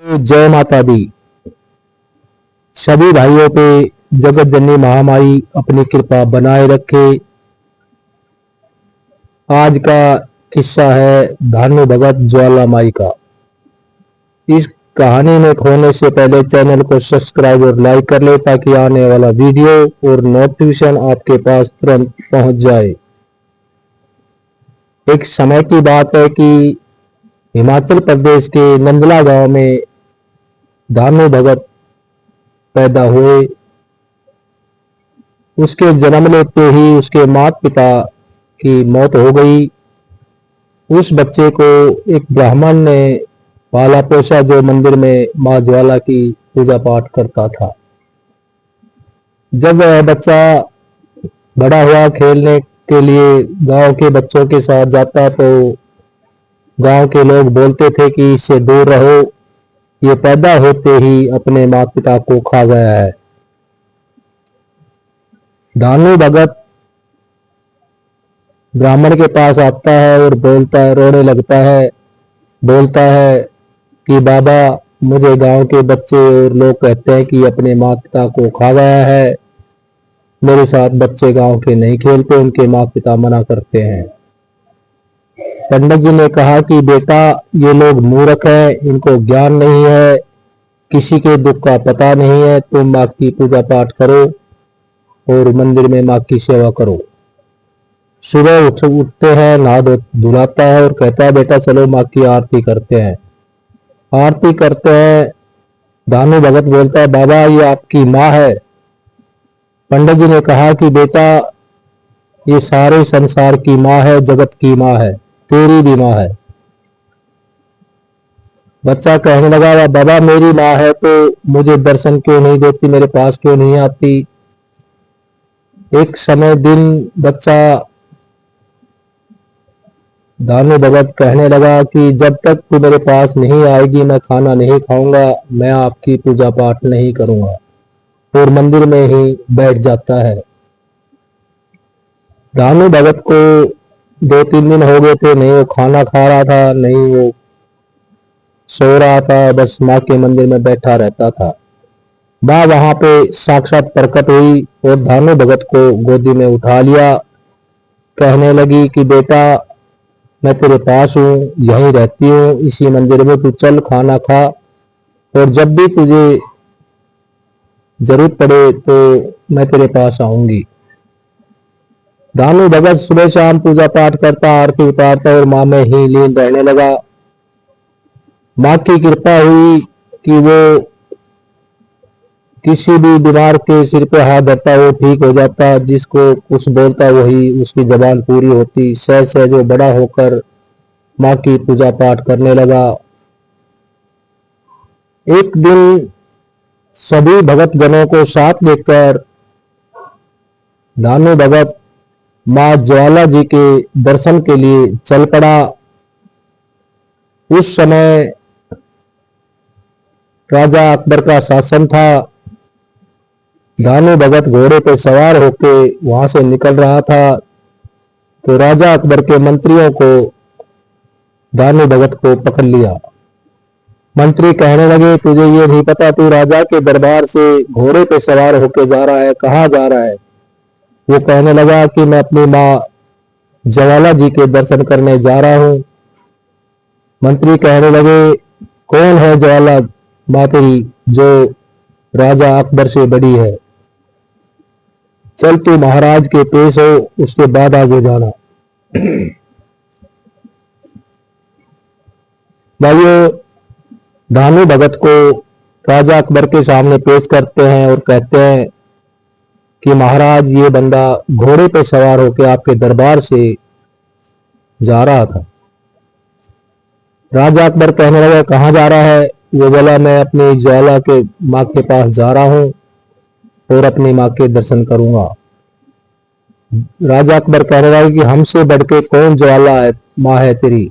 तो जय माता दी। सभी भाइयों पे जगत जननी महामाई अपनी कृपा बनाए रखे। आज का किस्सा है धानु भगत ज्वाला माई का। इस कहानी में खोने से पहले चैनल को सब्सक्राइब और लाइक कर ले ताकि आने वाला वीडियो और नोटिफिकेशन आपके पास तुरंत पहुंच जाए। एक समय की बात है कि हिमाचल प्रदेश के नंदला गांव में धानु भगत पैदा हुए। उसके जन्म लेते ही उसके माता पिता की मौत हो गई। उस बच्चे को एक ब्राह्मण ने पाला पोसा जो मंदिर में माँ ज्वाला की पूजा पाठ करता था। जब वह बच्चा बड़ा हुआ खेलने के लिए गांव के बच्चों के साथ जाता तो गांव के लोग बोलते थे कि इससे दूर रहो, ये पैदा होते ही अपने माता पिता को खा गया है। धानु भगत ब्राह्मण के पास आता है और बोलता है, रोने लगता है, बोलता है कि बाबा मुझे गांव के बच्चे और लोग कहते हैं कि अपने माता पिता को खा गया है। मेरे साथ बच्चे गांव के नहीं खेलते, उनके माता पिता मना करते हैं। पंडित जी ने कहा कि बेटा ये लोग मूर्ख हैं, इनको ज्ञान नहीं है, किसी के दुख का पता नहीं है। तुम माँ की पूजा पाठ करो और मंदिर में माँ की सेवा करो। सुबह उठते हैं, नहा धुलाता है और कहता है बेटा चलो माँ की आरती करते हैं। आरती करते हैं। धानु भगत बोलता है बाबा ये आपकी माँ है। पंडित जी ने कहा कि बेटा ये सारे संसार की माँ है, जगत की माँ है, तेरी भी माँ है। बच्चा कहने लगा बाबा मेरी माँ है तो मुझे दर्शन क्यों नहीं देती, मेरे पास क्यों नहीं आती। एक समय दिन बच्चा धानु भगत कहने लगा कि जब तक तू मेरे पास नहीं आएगी मैं खाना नहीं खाऊंगा, मैं आपकी पूजा पाठ नहीं करूंगा, और मंदिर में ही बैठ जाता है। धानु भगत को 2-3 दिन हो गए थे, नहीं वो खाना खा रहा था, नहीं वो सो रहा था, बस माँ के मंदिर में बैठा रहता था। माँ वहां पे साक्षात प्रकट हुई और धानु भगत को गोदी में उठा लिया। कहने लगी कि बेटा मैं तेरे पास हूँ, यहीं रहती हूँ, इसी मंदिर में, तू चल खाना खा, और जब भी तुझे जरूरत पड़े तो मैं तेरे पास आऊंगी। धानु भगत सुबह शाम पूजा पाठ करता, आरती उतारता और माँ में ही लीन रहने लगा। माँ की कृपा हुई कि वो किसी भी बीमार के सिर पे हाथ धरता वो ठीक हो जाता, जिसको कुछ बोलता वही उसकी जबान पूरी होती। सह सह जो बड़ा होकर माँ की पूजा पाठ करने लगा। एक दिन सभी भगत गणों को साथ लेकर धानु भगत माँ ज्वाला जी के दर्शन के लिए चल पड़ा। उस समय राजा अकबर का शासन था। धानु भगत घोड़े पर सवार होके वहां से निकल रहा था तो राजा अकबर के मंत्रियों को धानु भगत को पकड़ लिया। मंत्री कहने लगे तुझे ये नहीं पता तू राजा के दरबार से घोड़े पे सवार होके जा रहा है, कहाँ जा रहा है। वो कहने लगा कि मैं अपनी माँ ज्वाला जी के दर्शन करने जा रहा हूँ। मंत्री कहने लगे कौन है ज्वाला माँ तेरी जो राजा अकबर से बड़ी है, चल तू महाराज के पेश हो, उसके बाद आगे जाना। भाइयों धानु भगत को राजा अकबर के सामने पेश करते हैं और कहते हैं कि महाराज ये बंदा घोड़े पे सवार होकर आपके दरबार से जा रहा था। राजा अकबर कहने लगा कहाँ जा रहा है। वो बोला मैं अपनी ज्वाला के माँ के पास जा रहा हूँ और अपनी माँ के दर्शन करूंगा। राजा अकबर कहने लगा कि हमसे बढ़ के कौन ज्वाला है, माँ है तेरी,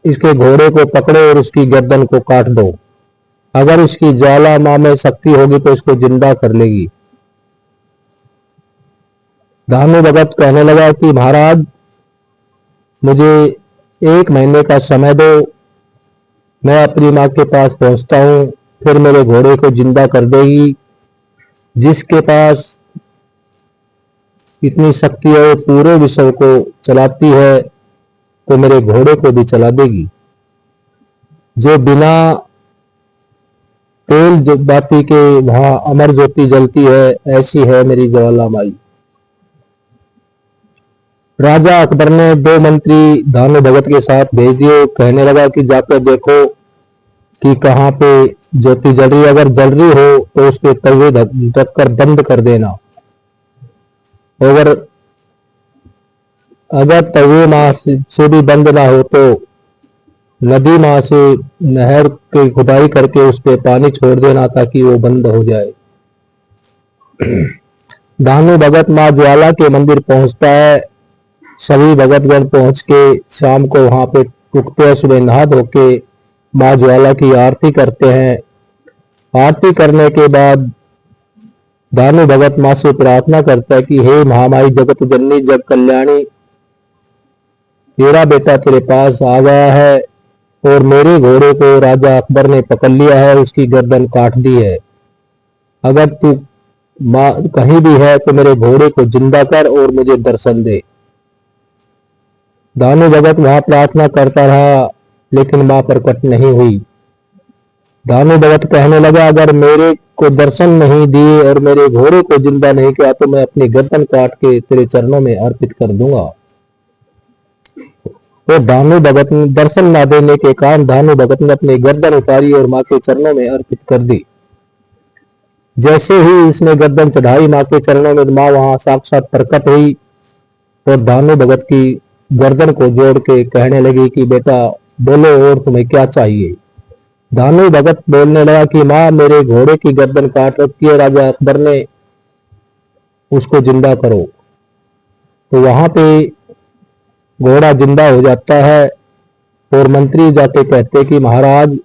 इसके घोड़े को पकड़ो और उसकी गर्दन को काट दो। अगर इसकी ज्वाला माँ में शक्ति होगी तो इसको जिंदा कर लेगी। धानु भगत कहने लगा कि महाराज मुझे 1 महीने का समय दो, मैं अपनी माँ के पास पहुंचता हूँ, फिर मेरे घोड़े को जिंदा कर देगी। जिसके पास इतनी शक्ति है वो पूरे विश्व को चलाती है, तो मेरे घोड़े को भी चला देगी। जो बिना तेल बाती के वहां अमर ज्योति जलती है, ऐसी है मेरी ज्वाला माई। राजा अकबर ने 2 मंत्री धानु भगत के साथ भेज दिए। कहने लगा कि जाकर देखो कि कहाँ पे ज्योति जल रही है, अगर जल रही हो तो उसके तवे ढक कर बंद कर देना। अगर अगर तवे माँ से भी बंद ना हो तो नदी माँ से नहर की खुदाई करके उस पर पानी छोड़ देना, ताकि वो बंद हो जाए। धानु भगत माँ ज्वाला के मंदिर पहुंचता है। सभी भगतगण पहुंच के शाम को वहां पे रुकते हैं। सुबह नहा धो के माँ ज्वाला की आरती करते हैं। आरती करने के बाद धानु भगत माँ से प्रार्थना करता है कि हे महामाई जगत जननी जग कल्याणी, तेरा बेटा तेरे पास आ गया है और मेरे घोड़े को राजा अकबर ने पकड़ लिया है, उसकी गर्दन काट दी है। अगर तू माँ कहीं भी है तो मेरे घोड़े को जिंदा कर और मुझे दर्शन दे। धानु भगत वहां प्रार्थना करता रहा, लेकिन मां प्रकट नहीं हुई। धानु भगत कहने लगा, अगर मेरे को दर्शन नहीं दिए और मेरे घोड़े को जिंदा नहीं किया तो मैं अपनी गर्दन काट के तेरे चरणों में अर्पित कर दूंगा। तो धानु भगत ने दर्शन ना देने के कारण धानु भगत ने अपनी गर्दन उतारी और मां के चरणों में अर्पित कर दी। जैसे ही उसने गर्दन चढ़ाई मां के चरणों में, मां वहां साक्षात प्रकट हुई और धानु भगत की गर्दन को जोड़ के कहने लगी कि बेटा बोलो और तुम्हें क्या चाहिए। धानु भगत बोलने लगा कि माँ मेरे घोड़े की गर्दन काट रखी है, राजा अकबर ने, उसको जिंदा करो। तो वहां पे घोड़ा जिंदा हो जाता है और मंत्री जाके कहते कि महाराज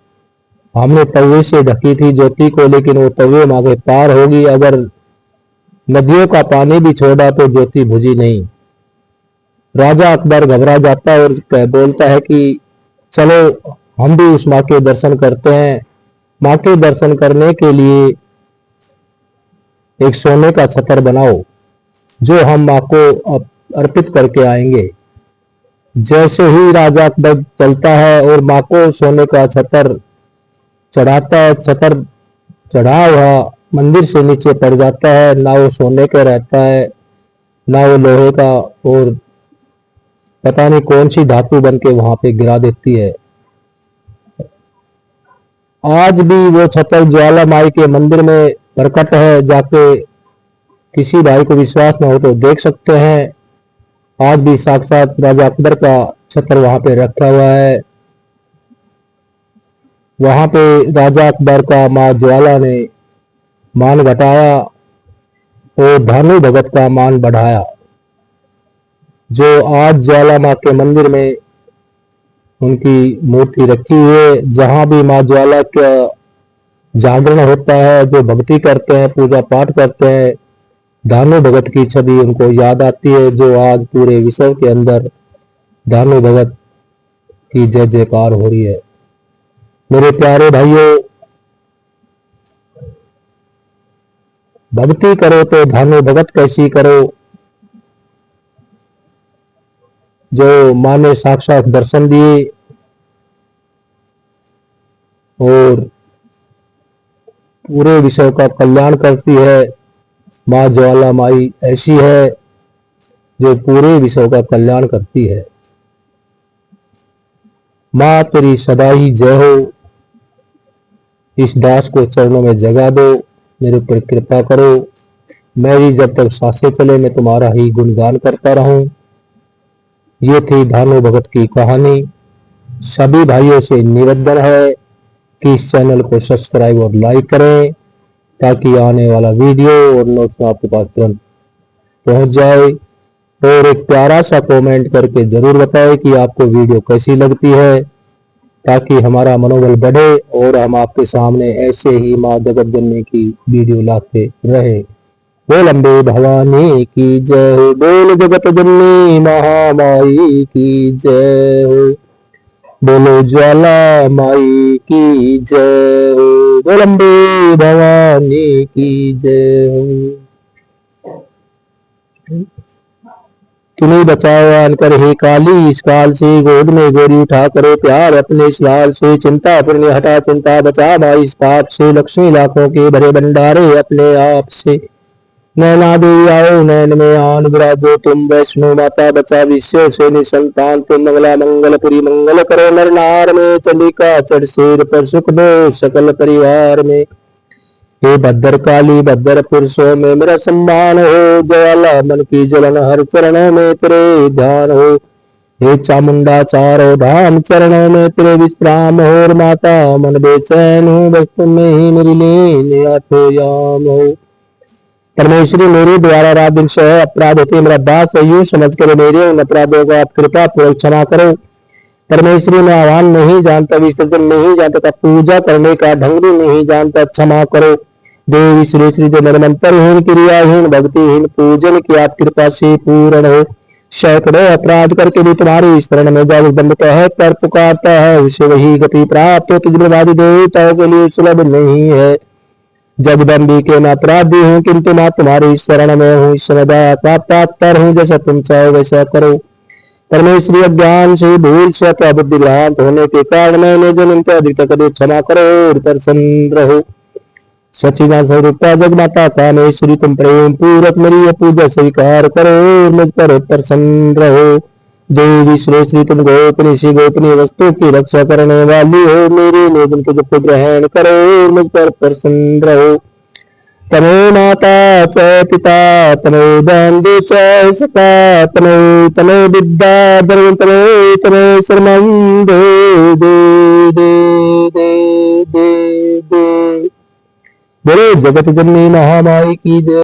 हमने तवे से ढकी थी ज्योति को, लेकिन वो तवे माँ के पार होगी। अगर नदियों का पानी भी छोड़ा तो ज्योति बुझी नहीं। राजा अकबर घबरा जाता है और बोलता है कि चलो हम भी उस माँ के दर्शन करते हैं। माँ के दर्शन करने के लिए एक सोने का छतर बनाओ जो हम माँ को अर्पित करके आएंगे। जैसे ही राजा अकबर चलता है और माँ को सोने का छतर चढ़ाता है, छतर चढ़ा हुआ मंदिर से नीचे पड़ जाता है। ना वो सोने का रहता है ना वो लोहे का, और पता नहीं कौन सी धातु बन के वहां पे गिरा देती है। आज भी वो छतर ज्वाला माई के मंदिर में प्रकट है। जाके किसी भाई को विश्वास न हो तो देख सकते हैं। आज भी साक्षात राजा अकबर का छतर वहां पे रखा हुआ है। वहां पे राजा अकबर का माँ ज्वाला ने मान घटाया और धानु भगत का मान बढ़ाया। जो आज ज्वाला माँ के मंदिर में उनकी मूर्ति रखी हुई है। जहां भी माँ ज्वाला का जागरण होता है, जो भक्ति करते हैं, पूजा पाठ करते हैं, धानु भगत की छवि उनको याद आती है। जो आज पूरे विश्व के अंदर धानु भगत की जय जयकार हो रही है। मेरे प्यारे भाइयों, भक्ति करो तो धानु भगत कैसी करो। जो माँ ने साक्षात दर्शन दिए और पूरे विश्व का कल्याण करती है। माँ ज्वाला माई ऐसी है जो पूरे विश्व का कल्याण करती है। माँ तेरी सदा ही जय हो। इस दास को चरणों में जगा दो, मेरे पर कृपा करो। मेरी जब तक सांसें चले मैं तुम्हारा ही गुणगान करता रहूं। ये थी धानु भगत की कहानी। सभी भाइयों से निवेदन है कि इस चैनल को सब्सक्राइब और लाइक करें, ताकि आने वाला वीडियो और नोट्स आपके पास तुरंत पहुंच जाए। और एक प्यारा सा कमेंट करके जरूर बताएं कि आपको वीडियो कैसी लगती है, ताकि हमारा मनोबल बढ़े और हम आपके सामने ऐसे ही माँ जगत जननी की वीडियो लाते रहे। बोल अम्बे भवानी की जय हो। बोल जगत जननी महामाई की जय हो। बोलो ज्वाला माई की जय हो, गोलम्बे भवानी की जय हो। तुम्हें बचाओ आनकर हे काली, इस काल से गोद में गोरी उठा करो प्यार अपने इस लाल से, चिंता पुण्य हटा चिंता बचा भाई इस पाप से, लक्ष्मी लाखों के भरे भंडारे अपने आप से। नैना देवी आओ नैन में आन विराजो तुम, वैष्णो माता बचा विश्व से निसंतान तुम, मंगला मंगलपुरी मंगल करो नर नार में, चंडिका चढ़ सिर पर सुख दो सकल परिवार में। हे भद्र काली भद्र पुरुषों में मेरा सम्मान हो, ज्वाला मन की जलन हर चरणों में तेरे ध्यान हो। हे चामुंडा चारों धाम चरणों में तेरे विश्राम हो, और माता मन बेचैन हो बस तुम में ही मेरी लेने आठो याम हो। परमेश्वरी मेरे द्वारा रात दिन से अपराध होते मेरा दास है, यूं समझ कर मेरे उन अपराधों को आप कृपा पूर्वक क्षमा करो। परमेश्वरी मैं आह्वान नहीं जानता, विसर्जन नहीं जानता, पूजा करने का ढंग भी नहीं जानता, क्षमा करो। देवी श्री श्री जो निरंतरहीन क्रियाहीन भक्तिहीन पूजन की आप कृपा से पूर्ण हो, सैकड़ों अपराध करके भी तुम्हारी शरण में जब दंड कह कर पुकारता है उसे वही गति प्राप्त हो, तुझवादी देवताओं के लिए सुलभ नहीं है। जगदम्बी के मैं अपराधी हूँ किंतु मैं तुम्हारी शरण में हूँ, सदा प्राप्त हूँ, जैसा तुम चाहो वैसा करो। परमेश्वरी अज्ञान से भूल से अथवा बुद्धि भ्रांत होने के कारण मैंने जो निम्न अधिक तक क्षमा करो और प्रसन्न रहो। सचिदान स्वरूपा जगमाता कामेश्वरी तुम प्रेम पूर्वक मेरी यह पूजा स्वीकार करो और मुझ पर प्रसन्न रहो। देवी श्री तुम गोपनीय से गोपनीय वस्तु की रक्षा करने वाली हो, मेरे निवेदन को जब ग्रहण करो और मुझ पर प्रसन्न रहो। तनो माता च पिता तनो बंधु च सखा तनो तनो विद्या धर्म तनो तनो शर्मं दे दे दे दे दे दे। बोलो जगत जननी महामाई की जय।